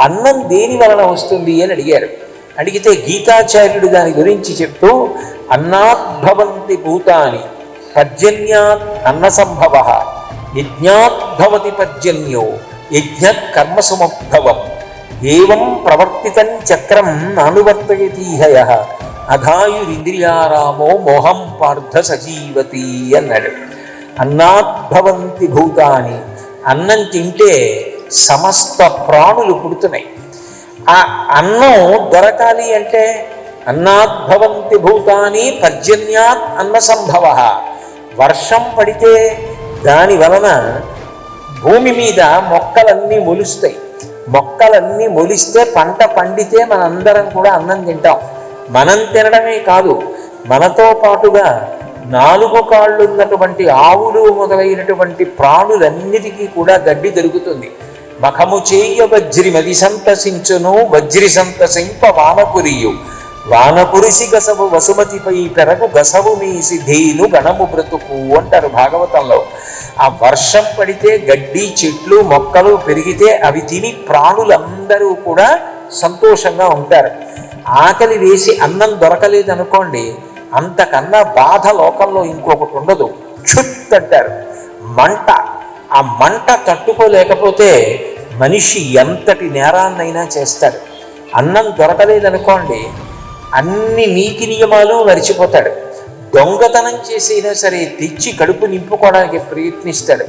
అన్నం దేని వలన వస్తుంది అని అడిగారు. అడిగితే గీతాచార్యుడు దాని గురించి చెప్తూ, అన్నాద్భవంతి భూతాని పర్జన్యాత్ అన్న సంభవ, యజ్ఞాద్భవతి పర్జన్యో యజ్ఞ కర్మసుమభవం, ఏవం ప్రవర్తితం చక్రం నానువర్తయతీహయ, అఘాయురింద్రియారామో మోహం పార్థ సజీవతి అన్నాడు. అన్నాద్భవంతి భూతాని, అన్నం తింటే సమస్త ప్రాణులు పుడుతున్నాయి. ఆ అన్నం దొరకాలి అంటే అన్నాద్భవంతి భూతాని పర్జన్యాత్ అన్న సంభవ, వర్షం పడితే దాని వలన భూమి మీద మొక్కలన్నీ మొలుస్తాయి. మొక్కలన్నీ మొలిస్తే పంట పండితే మనందరం కూడా అన్నం తింటాం. మనం తినడమే కాదు, మనతో పాటుగా 4 కాళ్ళు ఉన్నటువంటి ఆవులు మొదలైనటువంటి ప్రాణులన్నిటికీ కూడా గడ్డి దొరుకుతుంది. మఖము చేయ వజ్రి మది సంతసించును, వజ్రి సంతసింప వానపురియు, వానపురిసి గసవు వసుమతిపై పెరగు గసవు మీసి ధేను గణము బ్రతుకు అంటారు భాగవతంలో. ఆ వర్షం పడితే గడ్డి చెట్లు మొక్కలు పెరిగితే అవి తిని ప్రాణులందరూ కూడా సంతోషంగా ఉంటారు. ఆకలి వేసి అన్నం దొరకలేదనుకోండి, అంతకన్నా బాధ లోకంలో ఇంకొకటి ఉండదు. క్షుత్ అంటారు, మంట. ఆ మంట తట్టుకోలేకపోతే మనిషి ఎంతటి నేరాన్నైనా చేస్తాడు. అన్నం దొరకలేదనుకోండి, అన్ని నీతి నియమాలు మరిచిపోతాడు. దొంగతనం చేసైనా సరే తెచ్చి కడుపు నింపుకోవడానికి ప్రయత్నిస్తాడు.